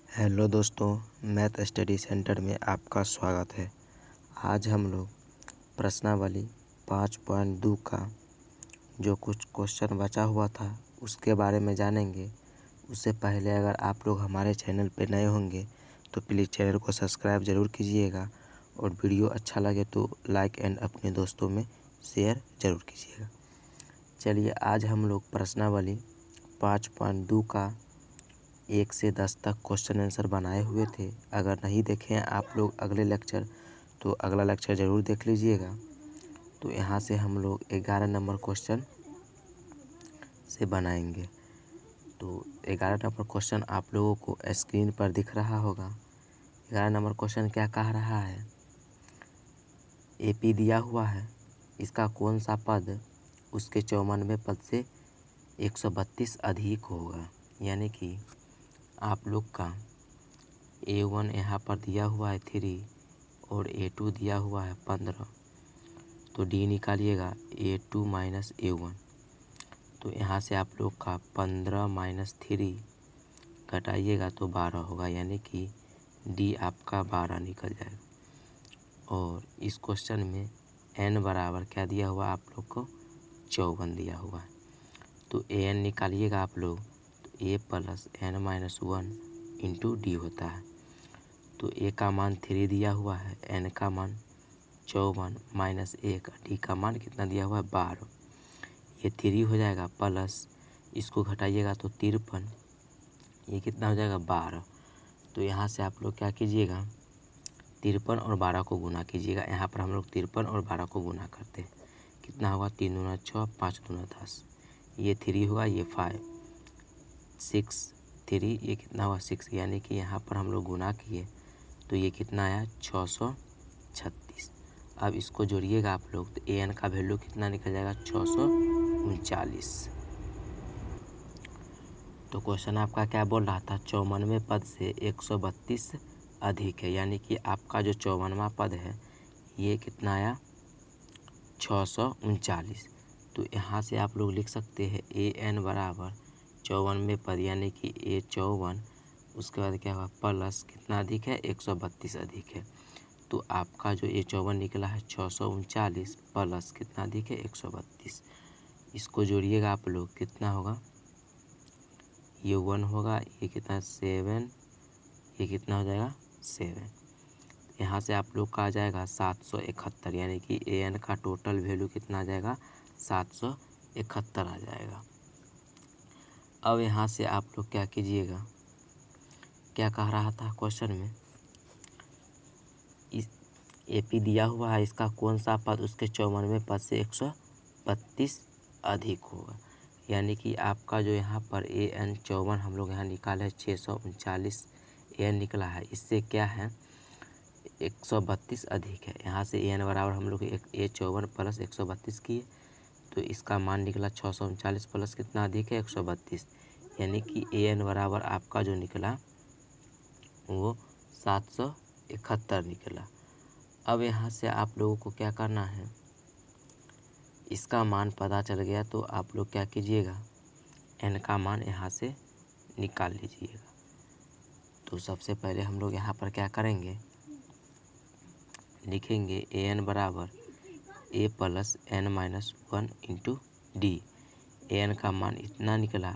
Hello दोस्तों, math study centre में आपका स्वागत है। आज हम लोग प्रश्नावली 5.2 का जो कुछ क्वेश्चन बचा हुआ था उसके बारे में जानेंगे। उससे पहले अगर आप लोग हमारे चैनल पर नए होंगे तो प्लीज़ चैनल को सब्सक्राइब ज़रूर कीजिएगा और वीडियो अच्छा लगे तो लाइक एंड अपने दोस्तों में शेयर ज़रूर कीजिएगा। चलिए, आज हम लोग प्रश्नावली 5.2 का 1 से 10 तक क्वेश्चन आंसर बनाए हुए थे। अगर नहीं देखे हैं आप लोग अगले लेक्चर तो अगला लेक्चर ज़रूर देख लीजिएगा। तो यहाँ से हम लोग 11 नंबर क्वेश्चन से बनाएंगे। तो 11 नंबर क्वेश्चन आप लोगों को स्क्रीन पर दिख रहा होगा। 11 नंबर क्वेश्चन क्या कह रहा है? AP दिया हुआ है, इसका कौन सा पद उसके 94 पद से 132 अधिक होगा। यानी कि आप लोग का A1 यहाँ पर दिया हुआ है 3 और A2 दिया हुआ है 15। तो D निकालिएगा A2 माइनस A1। तो यहाँ से आप लोग का 15 माइनस 3 घटाइएगा तो 12 होगा, यानी कि D आपका 12 निकल जाएगा। और इस क्वेश्चन में n बराबर क्या दिया हुआ आप लोग को? 54 दिया हुआ है। तो an निकालिएगा आप लोग तो a plus n minus 1 into D होता है। तो a का मान 3 दिया हुआ है, n का मान 54 माइनस 1, डी का मान कितना दिया हुआ है? 12। ये 3 हो जाएगा प्लस इसको घटाइएगा तो 53, ये कितना हो जाएगा? 12। तो यहाँ से आप लोग क्या कीजिएगा? 53 और 12 को गुना कीजिएगा। यहाँ पर हम लोग 53 और 12 को गुना करते हैं। कितना होगा? 3 दूना 6, 5 दूना 10, ये 3 होगा, ये 5, 6, 3, ये कितना हुआ? 6। यानी कि यहाँ पर हम लोग गुना किए तो ये कितना आया? 636। अब इसको जोड़िएगा आप लोग तो an का वैल्यू कितना निकल जाएगा? 639। तो क्वेश्चन आपका क्या बोल रहा था? 94 पद से 132 अधिक है। यानी कि आपका जो 54वां पद है ये कितना आया? 639। तो यहाँ से आप लोग लिख सकते हैं an बराबर 54वें पद यानी कि A54, उसके बाद क्या हुआ? प्लस कितना अधिक है? 132 अधिक है। तो आपका जो A54 निकला है 639 प्लस कितना अधिक है? 132। इसको जोड़िएगा आप लोग, कितना होगा? ये 1 होगा, ये कितना? 7, ये कितना हो जाएगा? 7। यहाँ से आप लोग का आ जाएगा 771, यानी कि an का टोटल वैल्यू कितना आ जाएगा? 771 आ जाएगा। अब यहाँ से आप लोग क्या कीजिएगा? क्या कह रहा था क्वेश्चन में? इस AP दिया हुआ है, इसका कौन सा पद उसके 94 पद से 132 अधिक होगा। यानी कि आपका जो यहाँ पर an 54 हम लोग यहाँ निकाले 639 an निकला है, इससे क्या है? 132 अधिक है। यहाँ से an बराबर हम लोग A54 प्लस 132 किए तो इसका मान निकला 639 प्लस कितना अधिक है? 132। यानी कि an बराबर आपका जो निकला वो 771 निकला। अब यहाँ से आप लोगों को क्या करना है? इसका मान पता चल गया तो आप लोग क्या कीजिएगा? n का मान यहाँ से निकाल लीजिएगा। तो सबसे पहले हम लोग यहाँ पर क्या करेंगे? लिखेंगे an बराबर a plus n minus 1 into D. an का मान इतना निकला,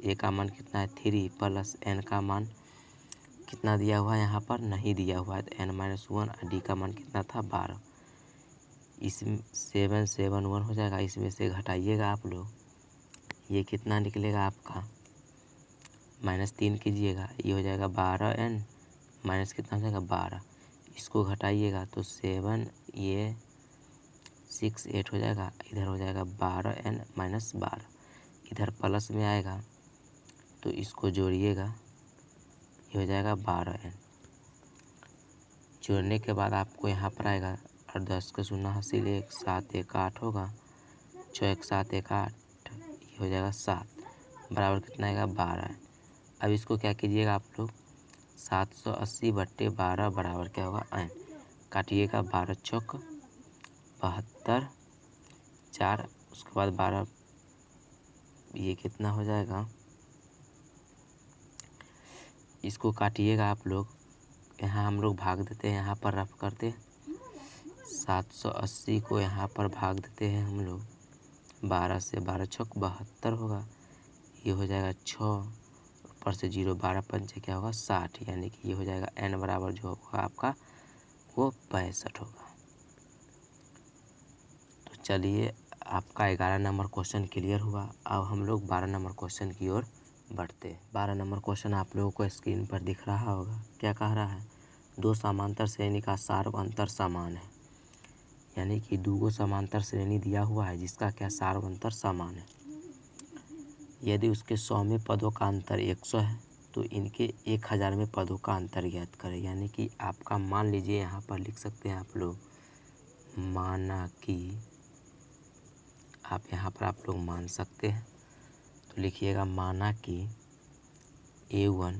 a का मान कितना है? 3 प्लस n का मान कितना दिया हुआ है? यहाँ पर नहीं दिया हुआ है तो n माइनस 1, डी का मान कितना था? 12। इसमें 7 7 1 हो जाएगा, इसमें से घटाइएगा आप लोग, ये कितना निकलेगा आपका? -3 कीजिएगा, ये हो जाएगा 12n माइनस कितना हो जाएगा? 12। इसको घटाइएगा तो 7, ये 6 8 हो जाएगा, इधर हो जाएगा 12n माइनस 12, इधर प्लस में आएगा तो इसको जोड़िएगा, ये हो जाएगा 12n। जोड़ने के बाद आपको यहाँ पर आएगा 8 10 का 0 हासिल 1 7 1 8 होगा, 6 1 7 1 8, ये हो जाएगा 7 बराबर कितना आएगा? 12। अब इसको क्या कीजिएगा आप लोग? 780/12 बराबर क्या होगा? n। काटिएगा, 12 चौक 72, 4, उसके बाद 12, ये कितना हो जाएगा? इसको काटिएगा आप लोग, यहाँ हम लोग भाग देते हैं, यहाँ पर रफ करते 780 को यहाँ पर भाग देते हैं हम लोग 12 से, 12 छक 72 होगा, ये हो जाएगा 6, ऊपर से 0, 12 पंचे क्या होगा 60, यानी कि ये हो जाएगा n बराबर जो होगा आपका वो 65 होगा। तो चलिए आपका 11 नंबर क्वेश्चन क्लियर हुआ। अब हम लोग 12 नंबर क्वेश्चन की ओर बढ़ते हैं। 12 नंबर क्वेश्चन आप लोगों को स्क्रीन पर दिख रहा होगा। क्या कह रहा है, दो समांतर श्रेणी का सार्व अंतर समान है, यानी कि दो समांतर श्रेणी दिया हुआ है जिसका क्या सार्व अंतर समान है। यदि उसके 100 में पदों का अंतर 100 है तो इनके 1000 में पदों का अंतर ज्ञात करें। यानी कि आपका मान लीजिए, यहाँ पर लिख सकते हैं आप लोग, माना कि आप यहाँ पर आप लोग मान सकते हैं, तो लिखिएगा माना कि A1,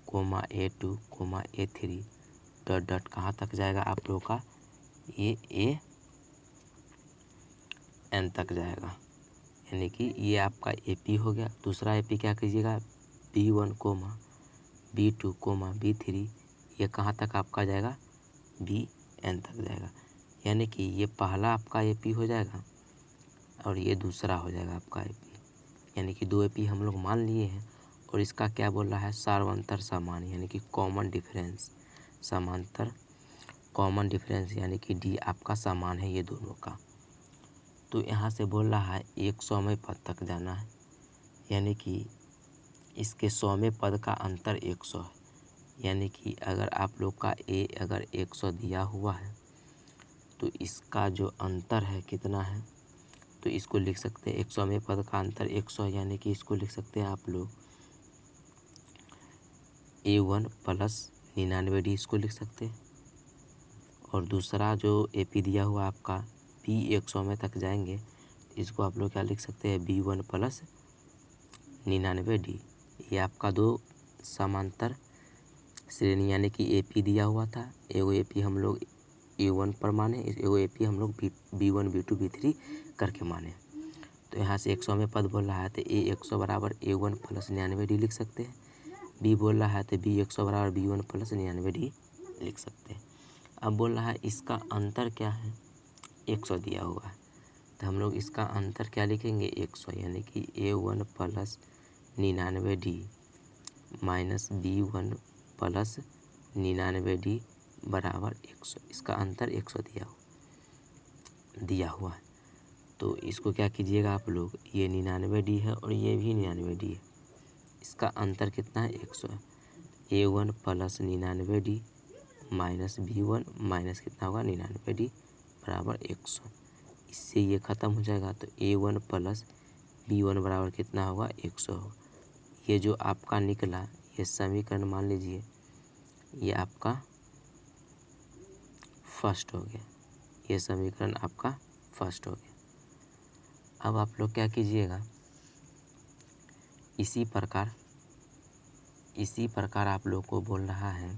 A2, A3 dot dot कहाँ तक जाएगा आप लोगों का, ये AN तक जाएगा, यानी कि ये आपका AP हो गया। दूसरा AP क्या कीजिएगा, B1, B2, B3, ये कहाँ तक आपका जाएगा, BN तक जाएगा। यानी कि ये पहला आपका AP हो जाएगा और ये दूसरा हो जाएगा आपका AP, यानी कि 2 AP हम लोग मान लिए हैं। और इसका क्या बोल रहा है, सार्वंतर समान, यानी कि कॉमन डिफरेंस, समांतर कॉमन डिफरेंस, यानी कि D आपका समान है ये दोनों का। तो यहाँ से बोल रहा है 100वें पद तक जाना है, यानी कि इसके 100वें पद का अंतर 100 है। यानी कि अगर आप लोग का A अगर 100 दिया हुआ है तो इसका जो अंतर है कितना है, तो इसको लिख सकते हैं 100वें पद का अंतर 100, यानी कि इसको लिख सकते हैं आप लोग A1 प्लस 99D इसको लिख सकते हैं। और दूसरा जो AP दिया हुआ आपका B 100वें तक जाएंगे, इसको आप लोग क्या लिख सकते हैं, B1 प्लस 99D। ये आपका दो समांतर श्रेणी, यानी कि AP दिया हुआ था, एगो AP हम लोग A1 पर माने, एगो AP हम लोग B1, B2, B3 करके माने। तो यहाँ से 100वें पद बोल रहा है तो A 100 बराबर A1 प्लस 99D लिख सकते हैं। B बोल रहा है तो B 100 बराबर B1 प्लस 99D लिख सकते हैं। अब बोल रहा है इसका अंतर क्या है, 100 दिया हुआ है, तो हम लोग इसका अंतर क्या लिखेंगे 100, यानी कि A1 plus 99D minus B1 plus 99D बराबर 100। इसका अंतर 100 दिया हुआ है। तो इसको क्या कीजिएगा आप लोग, ये 99D है और ये भी 99D है, इसका अंतर कितना है 100 है। A1 plus 99D minus B1 minus कितना होगा 99D बराबर 100। इससे ये ख़त्म हो जाएगा, तो A1 प्लस B1 बराबर कितना होगा 100 होगा। ये जो आपका निकला ये समीकरण मान लीजिए ये आपका फर्स्ट हो गया, ये समीकरण आपका फर्स्ट हो गया। अब आप लोग क्या कीजिएगा, इसी प्रकार आप लोग को बोल रहा है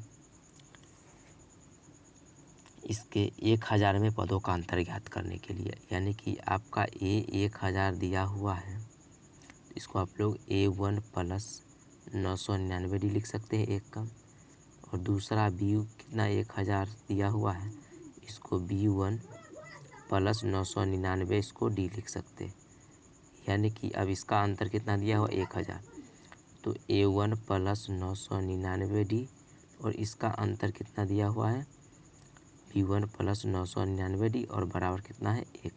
इसके 1000वें पदों का अंतर ज्ञात करने के लिए। यानी कि आपका A 1000 दिया हुआ है, इसको आप लोग A1 प्लस 999D लिख सकते हैं एक का, और दूसरा B कितना 1000 दिया हुआ है, इसको B1 प्लस 999 इसको D लिख सकते हैं। यानी कि अब इसका अंतर कितना दिया हुआ 1000, तो A1 प्लस 999D और इसका अंतर कितना दिया हुआ है B1 प्लस 999D और बराबर कितना है 1।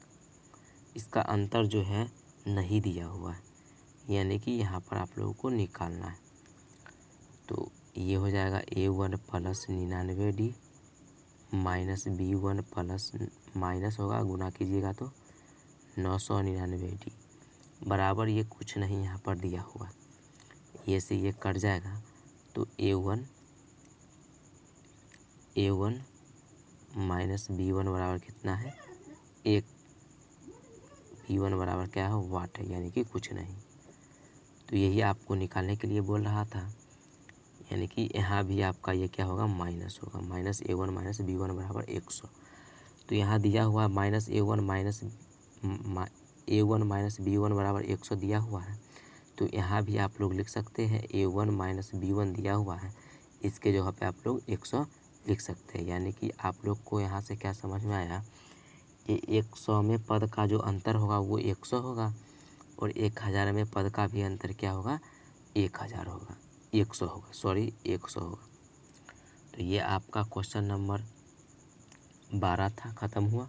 इसका अंतर जो है नहीं दिया हुआ है, यानी कि यहाँ पर आप लोगों को निकालना है। तो ये हो जाएगा A1 plus 99D minus B1 plus minus होगा, गुना कीजिएगा तो 999D बराबर ये कुछ नहीं यहाँ पर दिया हुआ, ये से ये कट जाएगा। तो A1 माइनस B1 बराबर कितना है 1, B1 बराबर क्या है वाट है, यानी कि कुछ नहीं। तो यही आपको निकालने के लिए बोल रहा था, यानी कि यहाँ भी आपका ये क्या होगा माइनस होगा, माइनस A1 माइनस B1 बराबर 100। तो यहाँ दिया हुआ A1 माइनस B1 बराबर 100 दिया हुआ है, तो यहाँ भी आप लोग लिख सकते हैं A1 माइनस B1 दिया हुआ है, इसके जगह पे आप लोग 100 लिख सकते हैं। यानी कि आप लोग को यहाँ से क्या समझ में आया कि 100 में पद का जो अंतर होगा वो 100 होगा और 1000 में पद का भी अंतर क्या होगा 1000 होगा, 100 होगा, सॉरी 100 होगा। तो ये आपका क्वेश्चन नंबर 12 था, ख़त्म हुआ।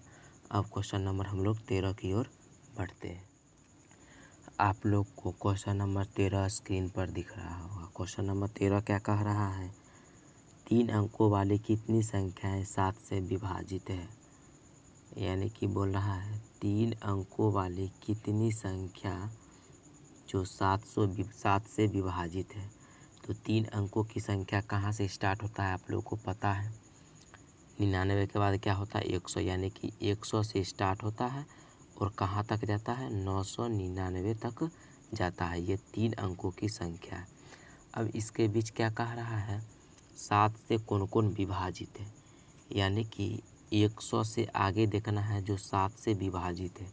अब क्वेश्चन नंबर हम लोग 13 की ओर बढ़ते हैं। आप लोग को क्वेश्चन नंबर 13 स्क्रीन पर दिख रहा होगा। क्वेश्चन नंबर 13 क्या कह रहा है, 3 अंकों वाली कितनी संख्याएं 7 से विभाजित है। यानी कि बोल रहा है 3 अंकों वाली कितनी संख्या जो 7 से विभाजित है। तो 3 अंकों की संख्या कहाँ से स्टार्ट होता है आप लोगों को पता है, 99 के बाद क्या होता है 100, यानी कि 100 से स्टार्ट होता है और कहाँ तक जाता है 999 तक जाता है। ये 3 अंकों की संख्या है। अब इसके बीच क्या कह रहा है, 7 से कौन कौन विभाजित है। यानी कि 100 से आगे देखना है जो 7 से विभाजित है।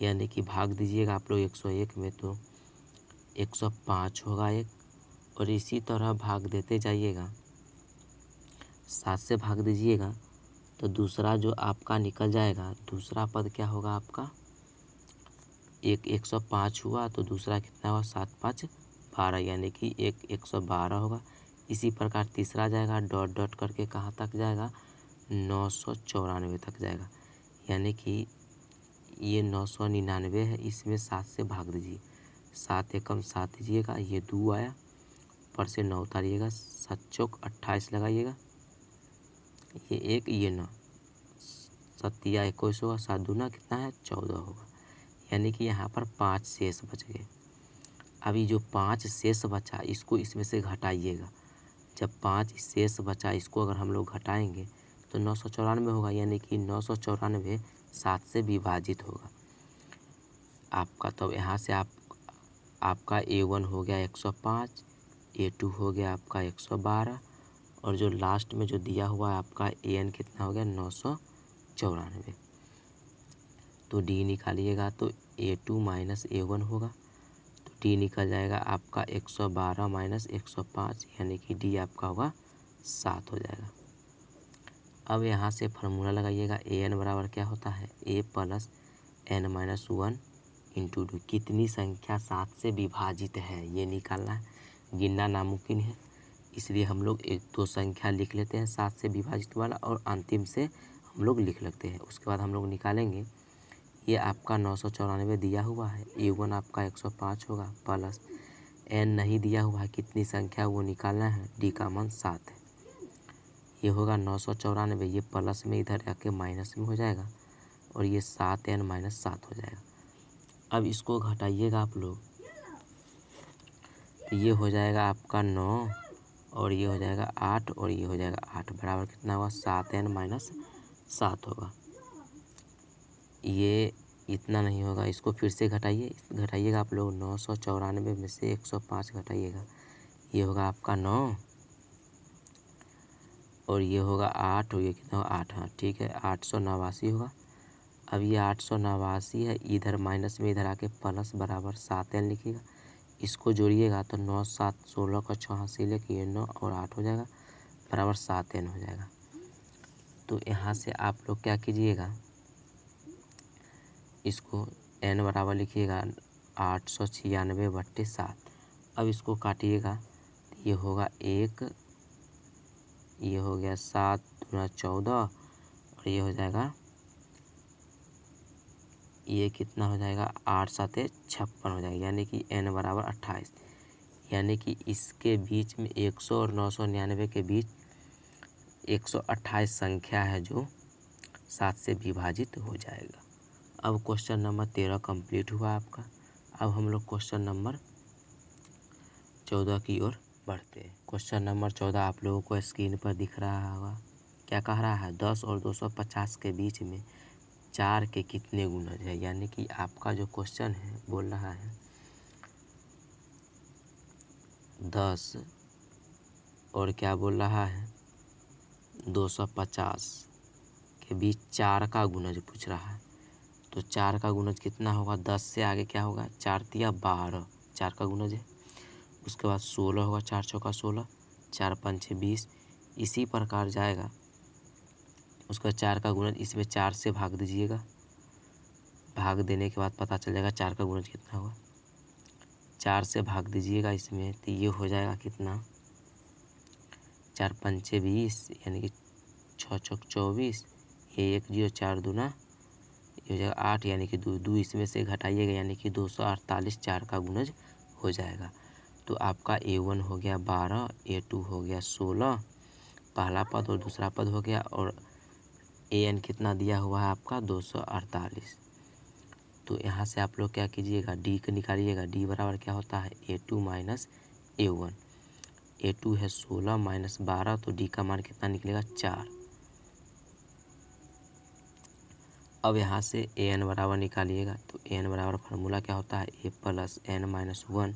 यानी कि भाग दीजिएगा आप लोग 101 में तो 105 होगा एक, और इसी तरह भाग देते जाइएगा, 7 से भाग दीजिएगा तो दूसरा जो आपका निकल जाएगा, दूसरा पद क्या होगा आपका, 105 हुआ तो दूसरा कितना हुआ 7 5 12, यानी कि 112 होगा। इसी प्रकार तीसरा जाएगा डॉट डॉट करके कहाँ तक जाएगा 994 तक जाएगा। यानी कि ये 999 है, इसमें 7 से भाग दीजिए, 7 एकम 7 दीजिएगा, ये 2 आया, ऊपर से 9 उतारिएगा, 7 चौक 28 लगाइएगा, ये 1 ये 9, 7 या 21 होगा, 7 दूना कितना है 14 होगा। यानी कि यहाँ पर 5 शेष बच गए। अभी जो 5 शेष बचा इसको इसमें से घटाइएगा। जब 5 शेष बचा इसको अगर हम लोग घटाएंगे तो 994 होगा। यानी कि 994 7 से विभाजित होगा आपका। तो यहाँ से आपका A1 हो गया 105, A2 हो गया आपका 112 और जो लास्ट में जो दिया हुआ है आपका AN कितना हो गया 994। तो D निकालिएगा तो A2 माइनस A1 होगा, तो D निकल जाएगा आपका 112 माइनस 105, यानी कि D आपका होगा 7 हो जाएगा। अब यहाँ से फार्मूला लगाइएगा, AN बराबर क्या होता है A plus N minus 1 into 2। कितनी संख्या 7 से विभाजित है ये निकालना है, गिनना नामुमकिन है, इसलिए हम लोग 1 2 संख्या लिख लेते हैं 7 से विभाजित वाला और अंतिम से हम लोग लिख लेते हैं। उसके बाद हम लोग निकालेंगे, ये आपका 994 दिया हुआ है, A1 आपका 105 होगा प्लस N नहीं दिया हुआ है कितनी संख्या वो निकालना है, D का मान 7 है, ये होगा 994, ये प्लस में इधर आके माइनस में हो जाएगा और ये 7N माइनस 7 हो जाएगा। अब इसको घटाइएगा आप लोग, तो ये हो जाएगा आपका 9 और ये हो जाएगा 8 और ये हो जाएगा 8, बराबर कितना होगा 7N माइनस 7 होगा। ये इतना नहीं होगा, इसको फिर से घटाइएगा आप लोग, 994 में से 105 घटाइएगा, ये होगा आपका 9 और ये होगा 8 और ये कितना होगा 8, हाँ ठीक है 889 होगा। अब ये 889 है, इधर माइनस में इधर आके प्लस बराबर 7N लिखिएगा, इसको जोड़िएगा तो 9 7 16 का 86 लेके ये 9 और 8 हो जाएगा, बराबर 7N हो जाएगा। तो यहाँ से आप लोग क्या कीजिएगा, इसको N बराबर लिखिएगा 896/7। अब इसको काटिएगा तो ये होगा 1, ये हो गया 7 दूना 14 और ये हो जाएगा, ये कितना हो जाएगा 8 7 56 हो जाएगा, यानी कि N बराबर 28। यानी कि इसके बीच में 100 और 999 के बीच 128 संख्या है जो 7 से विभाजित हो जाएगा। अब क्वेश्चन नंबर 13 कंप्लीट हुआ आपका। अब हम लोग क्वेश्चन नंबर 14 की ओर बढ़ते हैं। क्वेश्चन नंबर 14 आप लोगों को स्क्रीन पर दिख रहा होगा। क्या कह रहा है, 10 और 250 के बीच में 4 के कितने गुणज है। यानी कि आपका जो क्वेश्चन है बोल रहा है 10 और क्या बोल रहा है 250 के बीच 4 का गुणज पूछ रहा है। तो 4 का गुणज कितना होगा, 10 से आगे क्या होगा 4 तिया 12, 4 का गुणज है। उसके बाद 16 होगा, 4 चौका 16, 4 पंचे 20, इसी प्रकार जाएगा। उसका 4 का गुणज इसमें 4 से भाग दीजिएगा, भाग देने के बाद पता चल जाएगा 4 का गुणज कितना हुआ। 4 से भाग दीजिएगा इसमें तो ये हो जाएगा कितना, 4 पंचे 20 यानी कि 6 चौक 24, ये 1 0 4 दूना ये हो जाएगा 8 यानी कि 2 इसमें से घटाइएगा यानी कि 248 4 का गुणज हो जाएगा। तो आपका A1 हो गया 12, A2 हो गया 16 पहला पद और दूसरा पद हो गया, और AN कितना दिया हुआ है आपका 248। तो यहाँ से आप लोग क्या कीजिएगा, D को निकालिएगा। D बराबर क्या होता है A2 माइनस A1। A2 है 16 माइनस 12, तो D का मान कितना निकलेगा 4। अब यहाँ से AN बराबर निकालिएगा। तो AN बराबर फार्मूला क्या होता है A plus N minus 1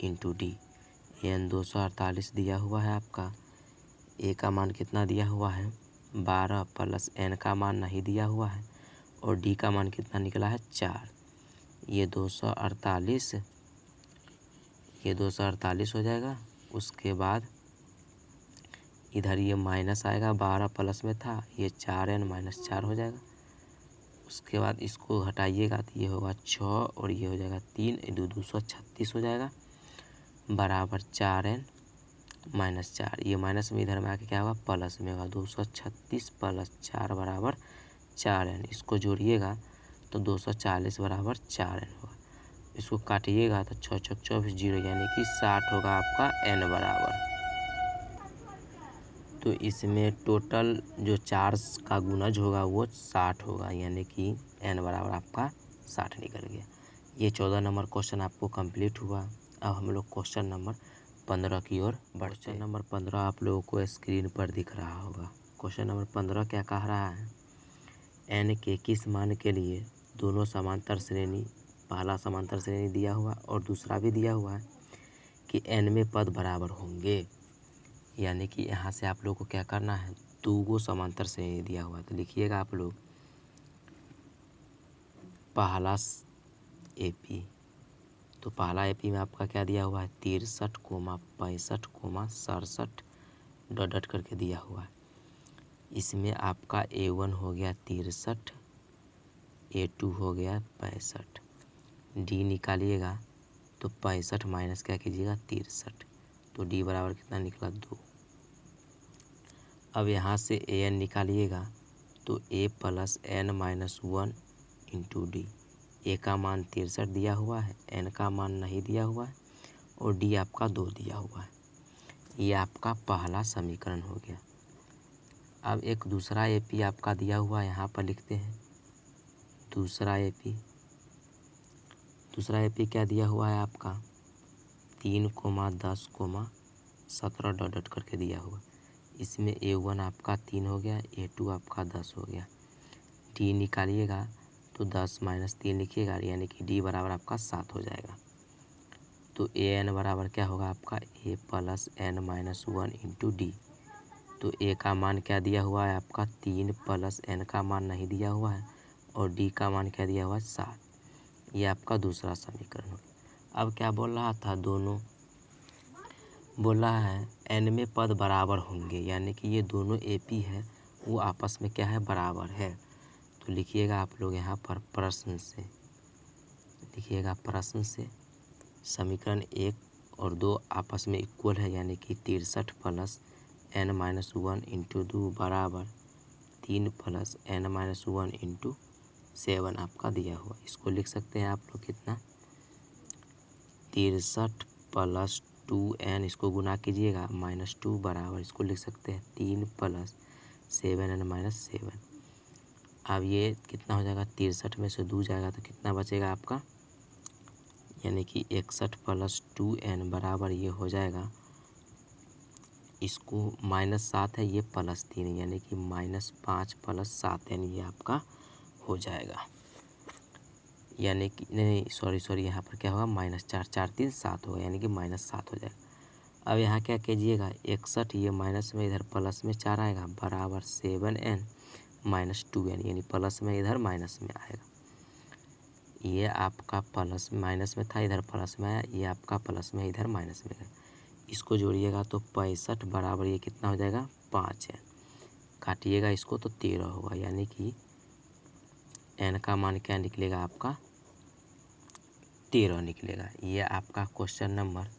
into D। AN 248 दिया हुआ है आपका, A का मान कितना दिया हुआ है 12 प्लस N का मान नहीं दिया हुआ है, और D का मान कितना निकला है 4। ये 248 हो जाएगा। उसके बाद इधर ये माइनस आएगा, 12 प्लस में था, ये 4N माइनस 4 हो जाएगा। उसके बाद इसको हटाइएगा तो ये होगा 6 और ये हो जाएगा 3, 236 हो जाएगा बराबर 4N माइनस 4। ये माइनस में इधर में आके क्या होगा प्लस में होगा, 236 प्लस 4 बराबर 4N। इसको जोड़िएगा तो 240 बराबर 4N होगा। इसको काटिएगा तो 6 चौक 24 0 यानी कि 60 होगा आपका N बराबर। तो इसमें टोटल जो 4 का गुणज होगा वो 60 होगा, यानी कि N बराबर आपका 60 निकल गया। ये 14 नंबर क्वेश्चन आपको कंप्लीट हुआ। अब हम लोग क्वेश्चन नंबर 15 की ओर बढ़ते हैं। नंबर 15 आप लोगों को स्क्रीन पर दिख रहा होगा। क्वेश्चन नंबर 15 क्या कह रहा है, N के किस मान के लिए दोनों समांतर श्रेणी, पहला समांतर श्रेणी दिया हुआ और दूसरा भी दिया हुआ है कि N में पद बराबर होंगे। यानी कि यहाँ से आप लोग को क्या करना है, 2 समांतर श्रेणी दिया हुआ है। तो लिखिएगा आप लोग पहला AP। तो पहला AP में आपका क्या दिया हुआ है 63, 65, 67 डॉट डॉट करके दिया हुआ है। इसमें आपका A1 हो गया 63, A2 हो गया 65। D निकालिएगा तो 65 माइनस क्या कीजिएगा 63, तो D बराबर कितना निकला 2। अब यहाँ से AN निकालिएगा तो A plus N minus 1 into D। A का मान 63 दिया हुआ है, N का मान नहीं दिया हुआ है, और D आपका 2 दिया हुआ है। ये आपका पहला समीकरण हो गया। अब एक दूसरा AP आपका दिया हुआ है, यहाँ पर लिखते हैं दूसरा AP क्या दिया हुआ है आपका 3, 10, 17 डॉट डॉट करके दिया हुआ। इसमें A1 आपका 3 हो गया, A2 आपका 10 हो गया। D निकालिएगा तो 10 माइनस 3 लिखिएगा, यानी कि D बराबर आपका 7 हो जाएगा। तो AN बराबर क्या होगा आपका A plus N minus 1 into D। तो A का मान क्या दिया हुआ है आपका 3 प्लस N का मान नहीं दिया हुआ है, और D का मान क्या दिया हुआ है 7। ये आपका दूसरा समीकरण हो गया। अब क्या बोल रहा था, दोनों बोल रहा है N में पद बराबर होंगे, यानी कि ये दोनों AP है वो आपस में क्या है बराबर है। तो लिखिएगा आप लोग यहाँ पर प्रश्न से, लिखिएगा प्रश्न से समीकरण 1 और 2 आपस में इक्वल है, यानी कि 63 प्लस N माइनस 1 इंटू 2 बराबर 3 प्लस N माइनस 1 इंटू 7 आपका दिया हुआ। इसको लिख सकते हैं आप लोग कितना 63 प्लस 2N, इसको गुना कीजिएगा माइनस 2 बराबर, इसको लिख सकते हैं 3 प्लस 7N माइनस 7। अब ये कितना हो जाएगा 63 में से 2 जाएगा तो कितना बचेगा आपका, यानी कि 61 प्लस 2N बराबर ये हो जाएगा, इसको माइनस 7 है ये प्लस 3 है, यानी कि माइनस 5 प्लस 7N ये आपका हो जाएगा। यानी कि नहीं सॉरी यहाँ पर क्या होगा माइनस 4, 4 3 7 होगा, यानी कि माइनस 7 हो जाएगा। अब यहाँ क्या कीजिएगा 61 ये माइनस में इधर प्लस में 4 आएगा बराबर 7N माइनस 2N, यानी प्लस में इधर माइनस में आएगा। ये आपका प्लस माइनस में था, इधर प्लस में आया, ये आपका प्लस में इधर माइनस में गया। इसको जोड़िएगा तो 65 बराबर ये कितना हो जाएगा 5 है। काटिएगा इसको तो 13 होगा, यानी कि n का मान क्या निकलेगा आपका 13 निकलेगा। ये आपका क्वेश्चन नंबर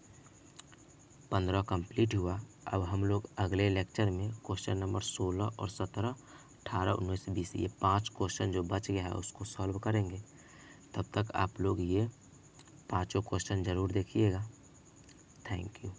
15 कंप्लीट हुआ। अब हम लोग अगले लेक्चर में क्वेश्चन नंबर 16 और 17, 18, 19, 20 ये 5 क्वेश्चन जो बच गया है उसको सॉल्व करेंगे। तब तक आप लोग ये 5 क्वेश्चन ज़रूर देखिएगा। Thank you.